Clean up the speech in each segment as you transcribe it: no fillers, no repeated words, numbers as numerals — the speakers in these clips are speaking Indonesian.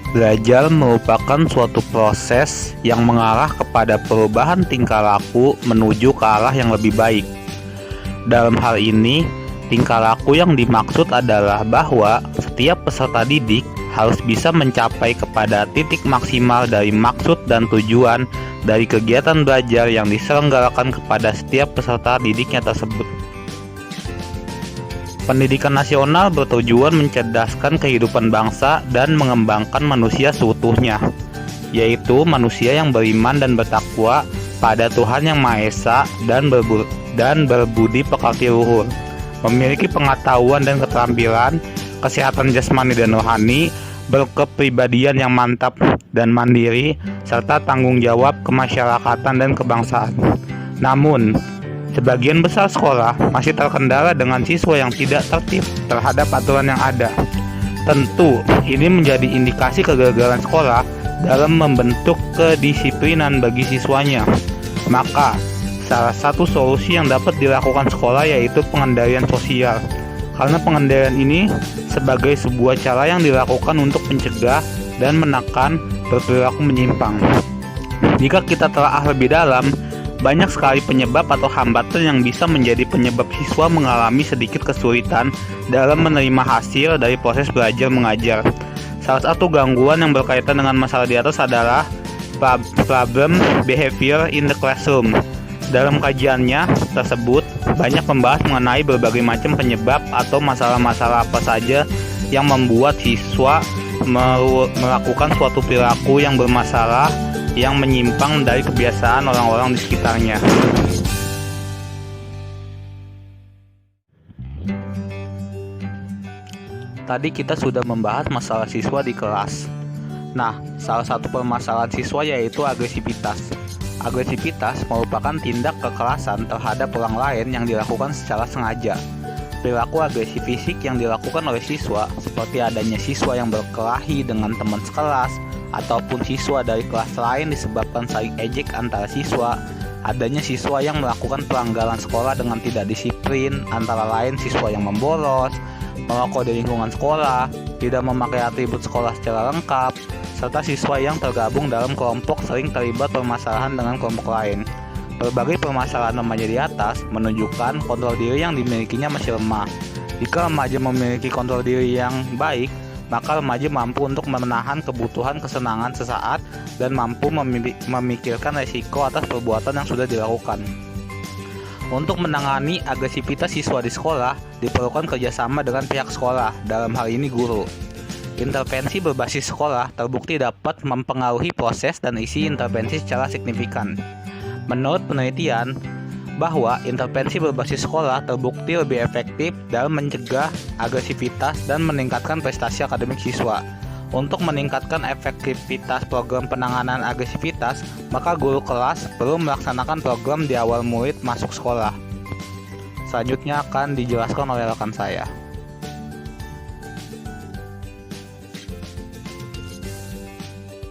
Belajar merupakan suatu proses yang mengarah kepada perubahan tingkah laku menuju ke arah yang lebih baik. Dalam hal ini, tingkah laku yang dimaksud adalah bahwa setiap peserta didik harus bisa mencapai kepada titik maksimal dari maksud dan tujuan dari kegiatan belajar yang diselenggarakan kepada setiap peserta didiknya tersebut. Pendidikan nasional bertujuan mencerdaskan kehidupan bangsa dan mengembangkan manusia seutuhnya, yaitu manusia yang beriman dan bertakwa pada Tuhan Yang Maha Esa dan berbudi pekerti luhur, memiliki pengetahuan dan keterampilan, kesehatan jasmani dan rohani, berkepribadian yang mantap dan mandiri, serta tanggung jawab kemasyarakatan dan kebangsaan. Namun, sebagian besar sekolah masih terkendala dengan siswa yang tidak tertib terhadap aturan yang ada. Tentu, ini menjadi indikasi kegagalan sekolah dalam membentuk kedisiplinan bagi siswanya. Maka, salah satu solusi yang dapat dilakukan sekolah yaitu pengendalian sosial. Karena pengendalian ini sebagai sebuah cara yang dilakukan untuk mencegah dan menekan perilaku menyimpang. Jika kita telah lebih dalam, banyak sekali penyebab atau hambatan yang bisa menjadi penyebab siswa mengalami sedikit kesulitan dalam menerima hasil dari proses belajar mengajar. Salah satu gangguan yang berkaitan dengan masalah di atas adalah problem behavior in the classroom. Dalam kajiannya tersebut, banyak membahas mengenai berbagai macam penyebab atau masalah-masalah apa saja yang membuat siswa melakukan suatu perilaku yang bermasalah yang menyimpang dari kebiasaan orang-orang di sekitarnya. Tadi kita sudah membahas masalah siswa di kelas. Nah, salah satu permasalahan siswa yaitu agresivitas. Agresivitas merupakan tindak kekerasan terhadap orang lain yang dilakukan secara sengaja. Perilaku agresif fisik yang dilakukan oleh siswa, seperti adanya siswa yang berkelahi dengan teman sekelas, ataupun siswa dari kelas lain disebabkan saling ejek antara siswa, adanya siswa yang melakukan pelanggaran sekolah dengan tidak disiplin, antara lain siswa yang membolos, merokok di lingkungan sekolah, tidak memakai atribut sekolah secara lengkap, serta siswa yang tergabung dalam kelompok sering terlibat permasalahan dengan kelompok lain. Berbagai permasalahan remaja di atas menunjukkan kontrol diri yang dimilikinya masih lemah. Jika remaja memiliki kontrol diri yang baik, maka remaja mampu untuk menahan kebutuhan kesenangan sesaat dan mampu memikirkan resiko atas perbuatan yang sudah dilakukan. Untuk menangani agresivitas siswa di sekolah, diperlukan kerjasama dengan pihak sekolah, dalam hal ini guru. Intervensi berbasis sekolah terbukti dapat mempengaruhi proses dan isi intervensi secara signifikan. Menurut penelitian, bahwa intervensi berbasis sekolah terbukti lebih efektif dalam mencegah agresivitas dan meningkatkan prestasi akademik siswa. Untuk meningkatkan efektivitas program penanganan agresivitas, maka guru kelas perlu melaksanakan program di awal murid masuk sekolah. Selanjutnya akan dijelaskan oleh rekan saya.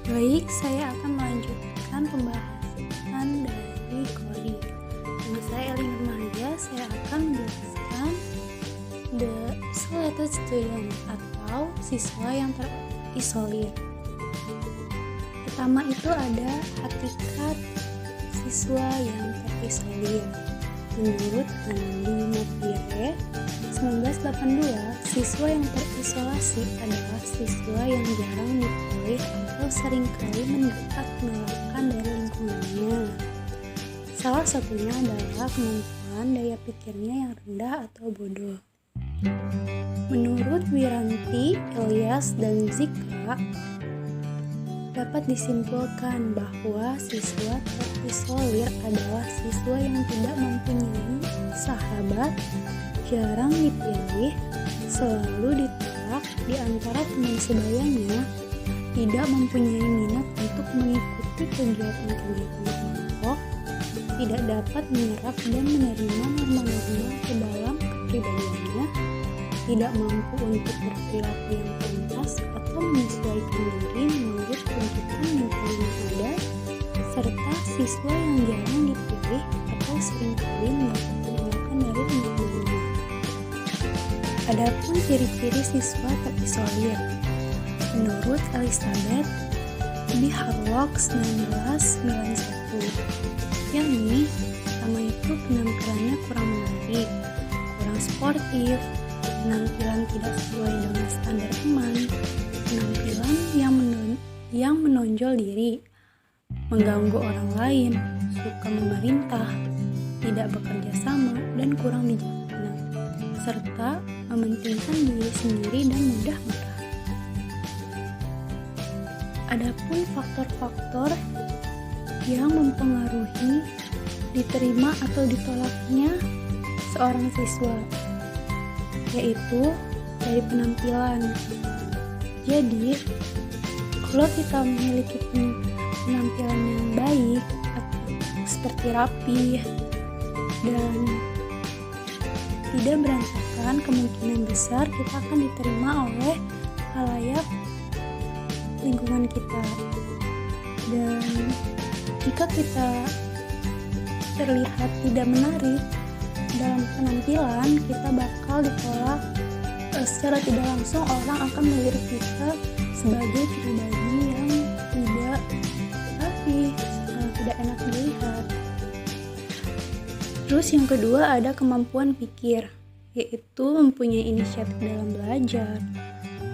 Baik, saya akan melanjutkan pembahasan dari coding. Nama saya Elin Remaja, saya akan menjelaskan the isolated student atau siswa yang terisolir. Pertama itu ada hakikat siswa yang terisolir. Menurut Andi Matire 1982, siswa yang terisolasi adalah siswa yang jarang dipilih atau seringkali mendapat penolakan dari lingkungannya. Salah satunya adalah kemampuan daya pikirnya yang rendah atau bodoh. Menurut Wiranti, Ilyas, dan Zikra, dapat disimpulkan bahwa siswa terisolir adalah siswa yang tidak mempunyai sahabat, jarang dipilih, selalu ditolak di antara teman sebayanya, tidak mempunyai minat untuk mengikuti kegiatan-kegiatan kelompok, tidak dapat menyerap dan menerima norma-norma ke dalam kepribadiannya, tidak mampu untuk berperilaku yang pantas atau menyesuaikan diri menurut tuntutan lingkungan yang ada, serta siswa yang jarang dipilih atau seringkali mendapat penolakan dari lingkungannya. Adapun ciri-ciri siswa terisolir, menurut Elizabeth B. Harlock 1991, yakni pertama itu penampilannya kurang menarik, kurang sportif, penampilan tidak sesuai dengan standar teman, penampilan yang menonjol diri, mengganggu orang lain, suka memerintah, tidak bekerja sama, dan kurang bijaksana, serta mementingkan diri sendiri dan mudah marah. Adapun faktor-faktor yang mempengaruhi diterima atau ditolaknya seorang siswa, yaitu dari penampilan. Jadi, kalau kita memiliki penampilan yang baik, seperti rapi dan tidak berantakan, kemungkinan besar kita akan diterima oleh khalayak lingkungan kita. Dan jika kita terlihat tidak menarik dalam penampilan, kita bakal ditolak secara tidak langsung. Orang akan melihat kita sebagai pribadi yang tidak rapi, tidak enak dilihat. Terus yang kedua ada kemampuan pikir, yaitu mempunyai inisiatif dalam belajar,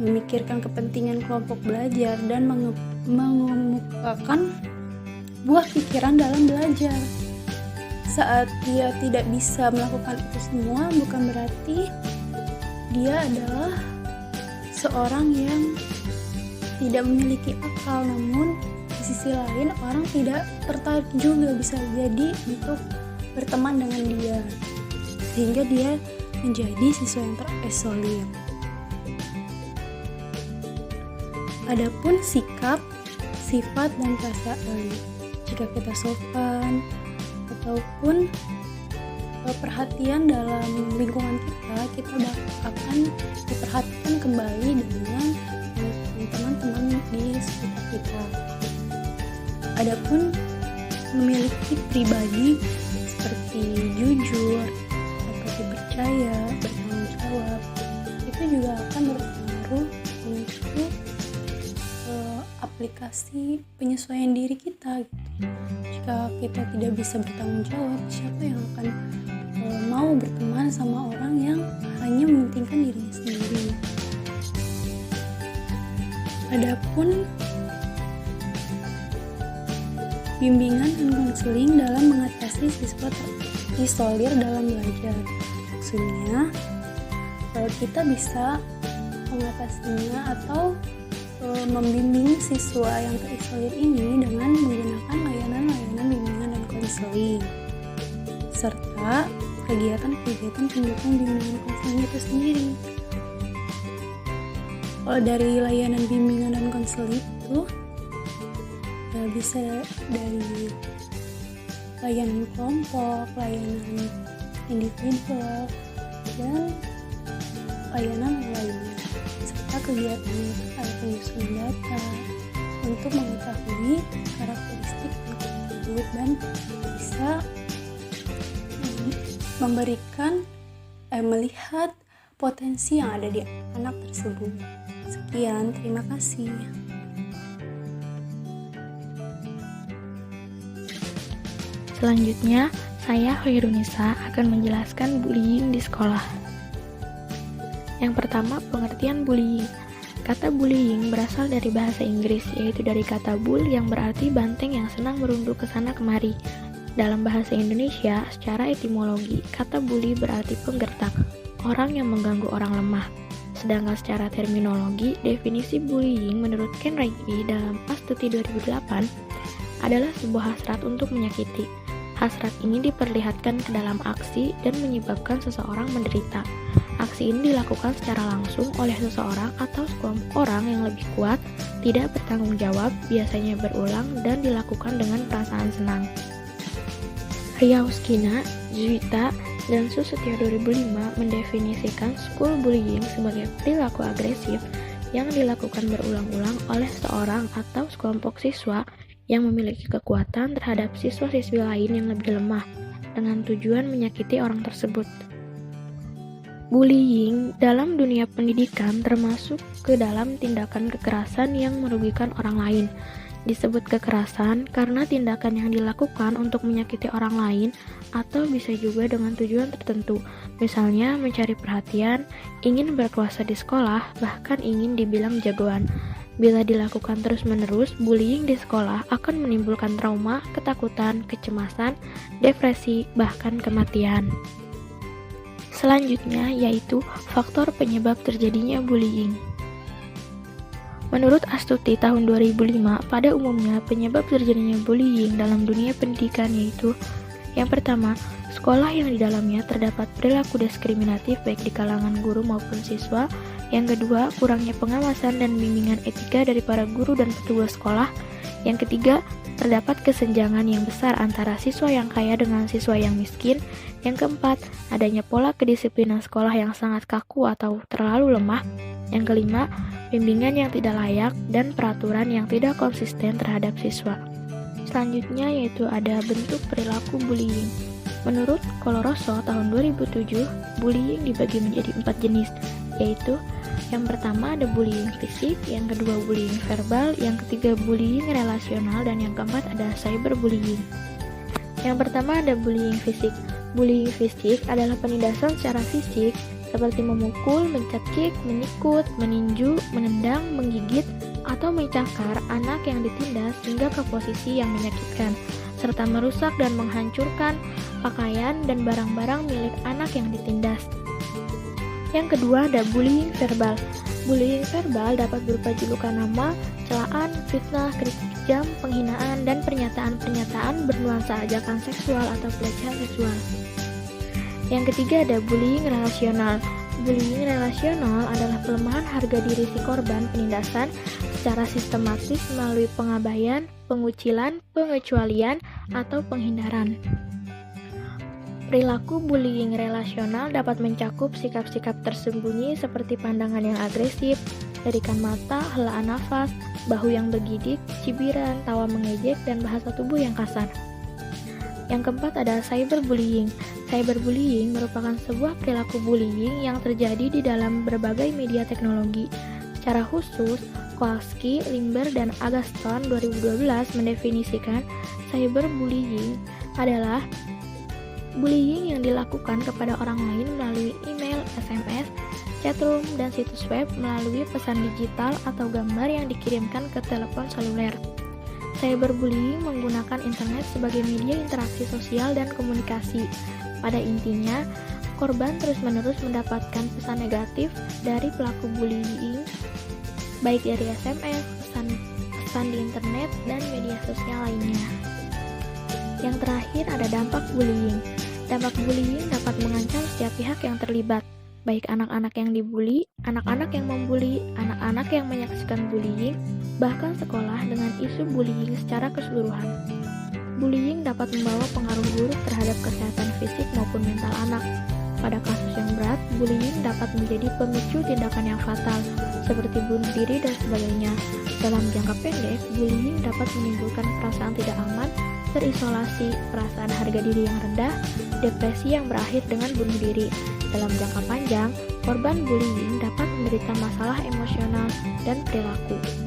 memikirkan kepentingan kelompok belajar, dan mengemukakan buah pikiran dalam belajar. Saat dia tidak bisa melakukan itu semua, bukan berarti dia adalah seorang yang tidak memiliki akal, namun di sisi lain orang tidak tertarik juga bisa jadi untuk berteman dengan dia, sehingga dia menjadi siswa yang terisolir. Adapun sikap, sifat, dan perasaan, jika kita sopan ataupun perhatian dalam lingkungan kita akan diperhatikan kembali dengan teman-teman di sekitar kita. Adapun memiliki pribadi seperti jujur, dapat dipercaya, bertanggung jawab, itu juga akan berpengaruh untuk aplikasi penyesuaian diri kita gitu. Jika kita tidak bisa bertanggung jawab, siapa yang akan mau berteman sama orang yang hanya mementingkan dirinya sendiri. Adapun bimbingan dan konseling dalam mengatasi siswa terisolir dalam belajar. Maksudnya, kita bisa mengatasinya atau membimbing siswa yang terisolir ini dengan menggunakan layanan-layanan bimbingan dan konseling, serta kegiatan-kegiatan pendukung bimbingan konseling itu sendiri. Kalau dari layanan bimbingan dan konseling itu bisa dari layanan kelompok, layanan individual, dan layanan lainnya, serta kegiatan kayak penyusunan data untuk mengetahui karakteristik anak tersebut dan bisa melihat potensi yang ada di anak tersebut. Sekian, terima kasih. Selanjutnya, saya Khairunisa akan menjelaskan bullying di sekolah. Yang pertama, pengertian bullying. Kata bullying berasal dari bahasa Inggris, yaitu dari kata bull yang berarti banteng yang senang merunduk ke sana kemari. Dalam bahasa Indonesia, secara etimologi, kata bully berarti penggertak, orang yang mengganggu orang lemah. Sedangkan secara terminologi, definisi bullying menurut Ken Reiki dalam Astuti 2008 adalah sebuah hasrat untuk menyakiti. Hasrat ini diperlihatkan ke dalam aksi dan menyebabkan seseorang menderita. Aksi ini dilakukan secara langsung oleh seseorang atau sekelompok orang yang lebih kuat, tidak bertanggung jawab, biasanya berulang, dan dilakukan dengan perasaan senang. Ryauskina, Zuita, Densus Setia 2005 mendefinisikan school bullying sebagai perilaku agresif yang dilakukan berulang-ulang oleh seorang atau sekelompok siswa yang memiliki kekuatan terhadap siswa-siswi lain yang lebih lemah dengan tujuan menyakiti orang tersebut. Bullying dalam dunia pendidikan termasuk ke dalam tindakan kekerasan yang merugikan orang lain. Disebut kekerasan karena tindakan yang dilakukan untuk menyakiti orang lain atau bisa juga dengan tujuan tertentu, misalnya mencari perhatian, ingin berkuasa di sekolah, bahkan ingin dibilang jagoan. Bila dilakukan terus-menerus, bullying di sekolah akan menimbulkan trauma, ketakutan, kecemasan, depresi, bahkan kematian. Selanjutnya yaitu faktor penyebab terjadinya bullying. Menurut Astuti tahun 2005, pada umumnya penyebab terjadinya bullying dalam dunia pendidikan yaitu yang pertama, sekolah yang di dalamnya terdapat perilaku diskriminatif baik di kalangan guru maupun siswa. Yang kedua, kurangnya pengawasan dan bimbingan etika dari para guru dan petugas sekolah. Yang ketiga, terdapat kesenjangan yang besar antara siswa yang kaya dengan siswa yang miskin. Yang keempat, adanya pola kedisiplinan sekolah yang sangat kaku atau terlalu lemah. Yang kelima, bimbingan yang tidak layak dan peraturan yang tidak konsisten terhadap siswa. Selanjutnya yaitu ada bentuk perilaku bullying. Menurut Coloroso tahun 2007, bullying dibagi menjadi 4 jenis, yaitu yang pertama ada bullying fisik, yang kedua bullying verbal, yang ketiga bullying relasional, dan yang keempat ada cyberbullying. Yang pertama ada bullying fisik. Bullying fisik adalah penindasan secara fisik seperti memukul, mencekik, menyikut, meninju, menendang, menggigit, atau mencakar anak yang ditindas hingga ke posisi yang menyakitkan, serta merusak dan menghancurkan pakaian dan barang-barang milik anak yang ditindas. Yang kedua ada bullying verbal. Bullying verbal dapat berupa julukan nama, celaan, fitnah, kritik kejam, penghinaan, dan pernyataan-pernyataan bernuansa ajakan seksual atau pelecehan seksual. Yang ketiga ada bullying relasional. Bullying relasional adalah pelemahan harga diri si korban penindasan secara sistematis melalui pengabaian, pengucilan, pengecualian, atau penghindaran. Perilaku bullying relasional dapat mencakup sikap-sikap tersembunyi seperti pandangan yang agresif, lirikan mata, helaan nafas, bahu yang bergidik, cibiran, tawa mengejek, dan bahasa tubuh yang kasar. Yang keempat ada cyberbullying. Cyberbullying merupakan sebuah perilaku bullying yang terjadi di dalam berbagai media teknologi. Secara khusus, Kowalski, Limber, dan Agaston 2012 mendefinisikan cyberbullying adalah bullying yang dilakukan kepada orang lain melalui email, SMS, chatroom, dan situs web melalui pesan digital atau gambar yang dikirimkan ke telepon seluler. Cyberbullying menggunakan internet sebagai media interaksi sosial dan komunikasi. Pada intinya, korban terus-menerus mendapatkan pesan negatif dari pelaku bullying, baik dari SMS, pesan di internet, dan media sosial lainnya. Yang terakhir ada dampak bullying. Dampak bullying dapat mengancam setiap pihak yang terlibat, baik anak-anak yang dibully, anak-anak yang membuli, anak-anak yang menyaksikan bullying, bahkan sekolah dengan isu bullying secara keseluruhan. Bullying dapat membawa pengaruh buruk terhadap kesehatan fisik maupun mental anak. Pada kasus yang berat, bullying dapat menjadi pemicu tindakan yang fatal, seperti bunuh diri dan sebagainya. Dalam jangka pendek, bullying dapat menimbulkan perasaan tidak aman, terisolasi, perasaan harga diri yang rendah, depresi yang berakhir dengan bunuh diri. Dalam jangka panjang, korban bullying dapat menderita masalah emosional dan perilaku.